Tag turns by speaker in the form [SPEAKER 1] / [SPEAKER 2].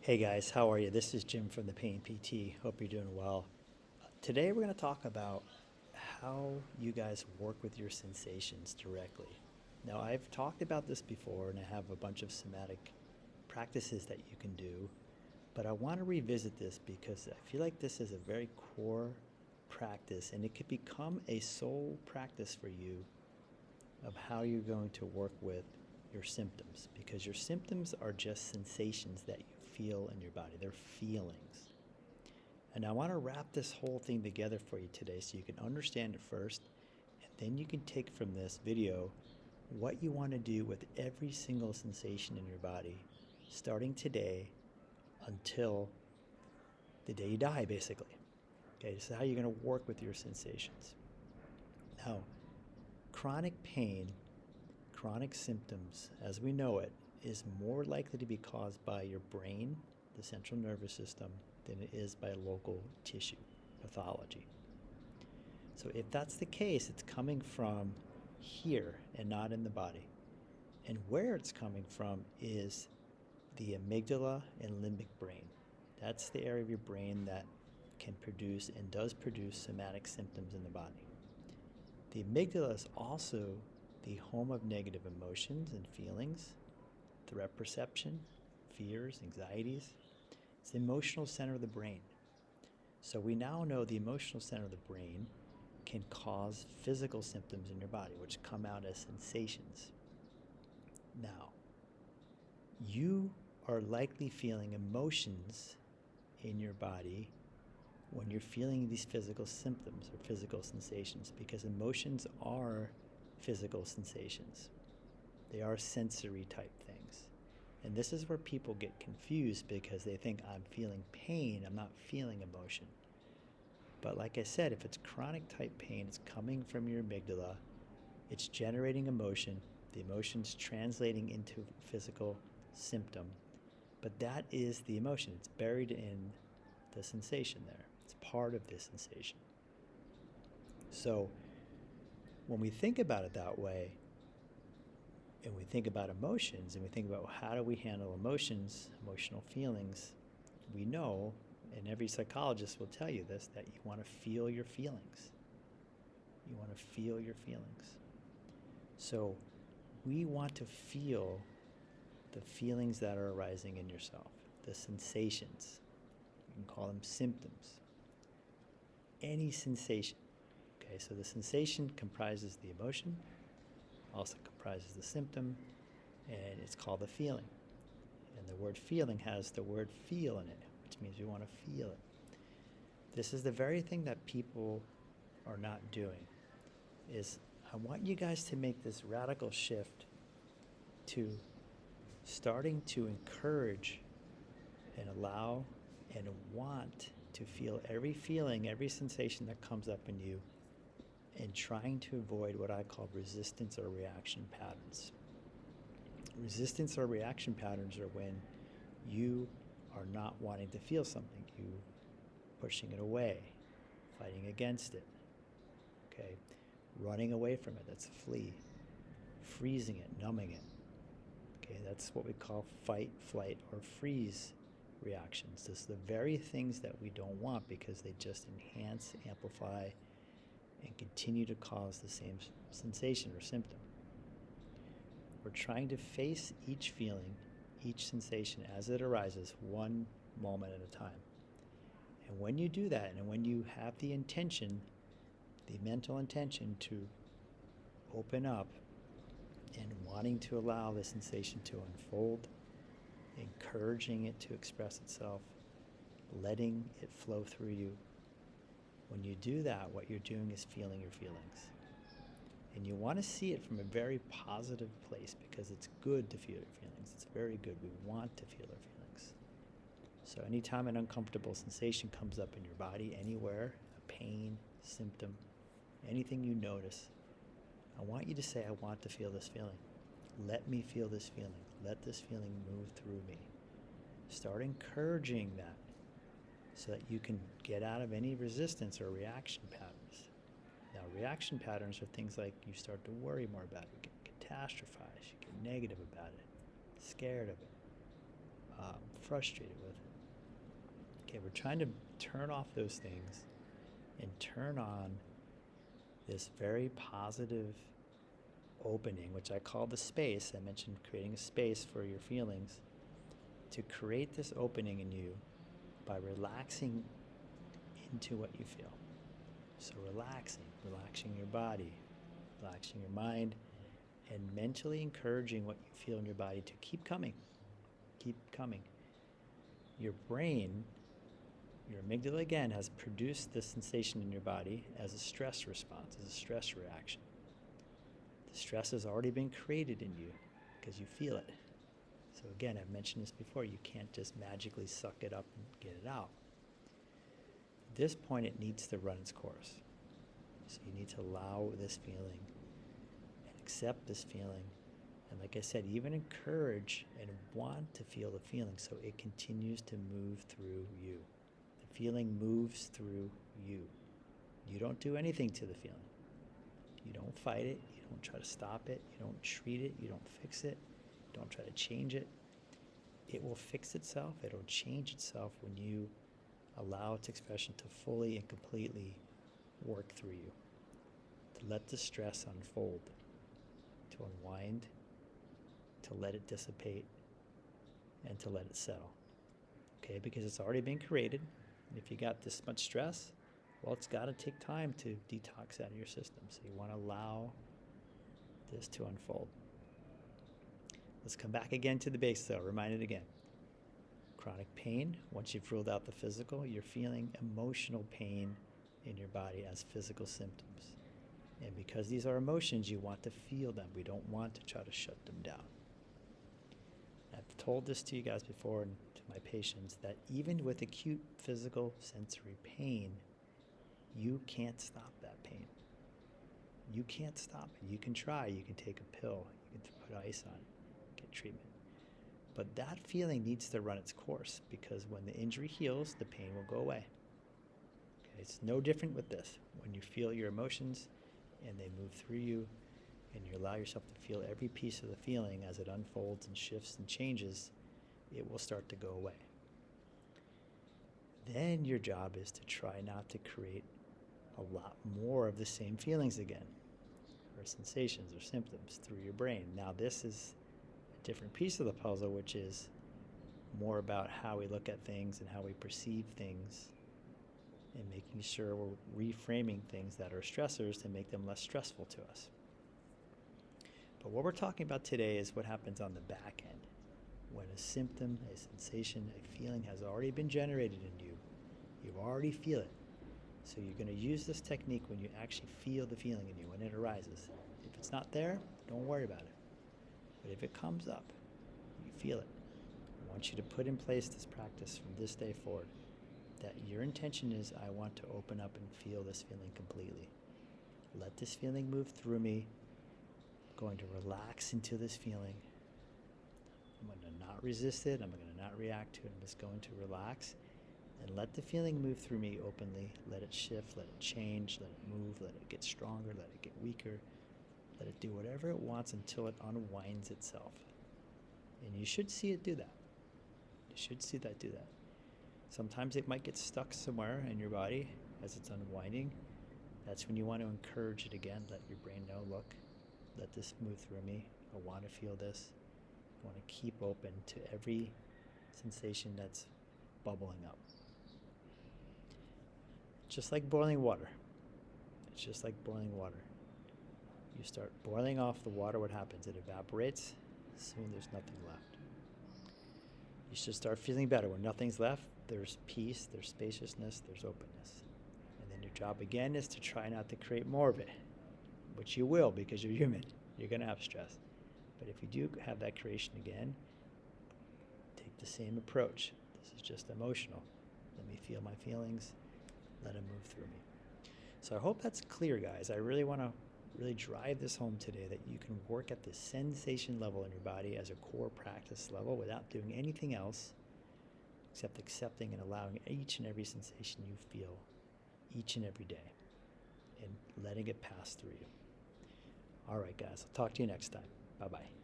[SPEAKER 1] Hey guys, how are you? This is Jim from the Pain PT. Hope you're doing well. Today we're going to talk about how you guys work with your sensations directly. Now, I've talked about this before and I have a bunch of somatic practices that you can do, but I want to revisit this because I feel like this is a very core practice and it could become a sole practice for you of how you're going to work with your symptoms, because your symptoms are just sensations that you feel in your body. They're feelings. And I want to wrap this whole thing together for you today so you can understand it first, and then you can take from this video what you want to do with every single sensation in your body, starting today until the day you die, basically. Okay, this is how you're going to work with your sensations. Now, chronic pain, chronic symptoms, as we know it, is more likely to be caused by your brain, the central nervous system, than it is by local tissue pathology. So if that's the case, it's coming from here and not in the body. And where it's coming from is the amygdala and limbic brain. That's the area of your brain that can produce and does produce somatic symptoms in the body. The amygdala is also the home of negative emotions and feelings, threat perception, fears, anxieties. It's the emotional center of the brain. So we now know the emotional center of the brain can cause physical symptoms in your body, which come out as sensations. Now, you are likely feeling emotions in your body when you're feeling these physical symptoms or physical sensations, because emotions are physical sensations. They are sensory type things. And this is where people get confused because they think I'm feeling pain, I'm not feeling emotion. But like I said, if it's chronic type pain, it's coming from your amygdala, it's generating emotion, the emotion's translating into physical symptom, but that is the emotion. It's buried in the sensation there. It's part of the sensation. So when we think about it that way, and we think about emotions, and we think about how do we handle emotions, emotional feelings, we know, and every psychologist will tell you this, that you want to feel your feelings. You want to feel your feelings. So we want to feel the feelings that are arising in yourself, the sensations. You can call them symptoms. Any sensation. Okay, so the sensation comprises the emotion, also comprises the symptom, and it's called the feeling. And the word feeling has the word feel in it, which means we want to feel it. This is the very thing that people are not doing, is I want you guys to make this radical shift to starting to encourage and allow and want to feel every feeling, every sensation that comes up in you, and trying to avoid what I call resistance or reaction patterns. Resistance or reaction patterns are when you are not wanting to feel something, you pushing it away, fighting against it, okay? Running away from it, that's flee. Freezing it, numbing it, okay? That's what we call fight, flight, or freeze reactions. This is the very things that we don't want because they just enhance, amplify, and continue to cause the same sensation or symptom. We're trying to face each feeling, each sensation as it arises, one moment at a time. And when you do that, and when you have the intention, the mental intention to open up and wanting to allow the sensation to unfold, encouraging it to express itself, letting it flow through you, when you do that, what you're doing is feeling your feelings. And you want to see it from a very positive place because it's good to feel your feelings. It's very good. We want to feel our feelings. So anytime an uncomfortable sensation comes up in your body, anywhere, a pain, symptom, anything you notice, I want you to say, I want to feel this feeling. Let me feel this feeling. Let this feeling move through me. Start encouraging that, so that you can get out of any resistance or reaction patterns. Now, reaction patterns are things like you start to worry more about it, you get catastrophized, you get negative about it, scared of it, frustrated with it. Okay, we're trying to turn off those things and turn on this very positive opening, which I call the space. I mentioned creating a space for your feelings, to create this opening in you by relaxing into what you feel. So relaxing your body, relaxing your mind, and mentally encouraging what you feel in your body to keep coming. Keep coming. Your brain, your amygdala again, has produced this sensation in your body as a stress response, as a stress reaction. The stress has already been created in you because you feel it. So again, I've mentioned this before, you can't just magically suck it up and get it out. At this point, it needs to run its course. So you need to allow this feeling and accept this feeling. And like I said, even encourage and want to feel the feeling so it continues to move through you. The feeling moves through you. You don't do anything to the feeling. You don't fight it. You don't try to stop it. You don't treat it. You don't fix it. Don't try to change it. It will fix itself. It'll change itself when you allow its expression to fully and completely work through you. To let the stress unfold, to unwind, to let it dissipate, and to let it settle. Okay, because it's already been created. And if you got this much stress, well, it's got to take time to detox out of your system. So you want to allow this to unfold. Let's come back again to the base, though. Remind it again. Chronic pain, once you've ruled out the physical, you're feeling emotional pain in your body as physical symptoms. And because these are emotions, you want to feel them. We don't want to try to shut them down. I've told this to you guys before and to my patients that even with acute physical sensory pain, you can't stop that pain. You can't stop it. You can try. You can take a pill. You can put ice on it, get treatment. But that feeling needs to run its course because when the injury heals, the pain will go away. Okay, it's no different with this. When you feel your emotions and they move through you and you allow yourself to feel every piece of the feeling as it unfolds and shifts and changes, it will start to go away. Then your job is to try not to create a lot more of the same feelings again, or sensations or symptoms through your brain. Now this is a different piece of the puzzle, which is more about how we look at things and how we perceive things and making sure we're reframing things that are stressors to make them less stressful to us. But what we're talking about today is what happens on the back end. When a symptom, a sensation, a feeling has already been generated in you, you already feel it. So you're going to use this technique when you actually feel the feeling in you, when it arises. If it's not there, don't worry about it. But if it comes up, you feel it. I want you to put in place this practice from this day forward, that your intention is, I want to open up and feel this feeling completely. Let this feeling move through me. I'm going to relax into this feeling. I'm going to not resist it. I'm going to not react to it. I'm just going to relax and let the feeling move through me openly. Let it shift, let it change, let it move, let it get stronger, let it get weaker. Let it do whatever it wants until it unwinds itself. And you should see it do that. You should see that do that. Sometimes it might get stuck somewhere in your body as it's unwinding. That's when you want to encourage it again. Let your brain know, look, let this move through me. I want to feel this. I want to keep open to every sensation that's bubbling up. Just like boiling water. It's just like boiling water. You start boiling off the water, what happens? It evaporates. Soon there's nothing left. You should start feeling better. When nothing's left, there's peace, there's spaciousness, there's openness. And then your job again is to try not to create more of it, which you will because you're human. You're going to have stress. But if you do have that creation again, take the same approach. This is just emotional. Let me feel my feelings. Let them move through me. So I hope that's clear, guys. I really want to drive this home today, that you can work at the sensation level in your body as a core practice level without doing anything else except accepting and allowing each and every sensation you feel each and every day and letting it pass through you. All right, guys, I'll talk to you next time. Bye-bye.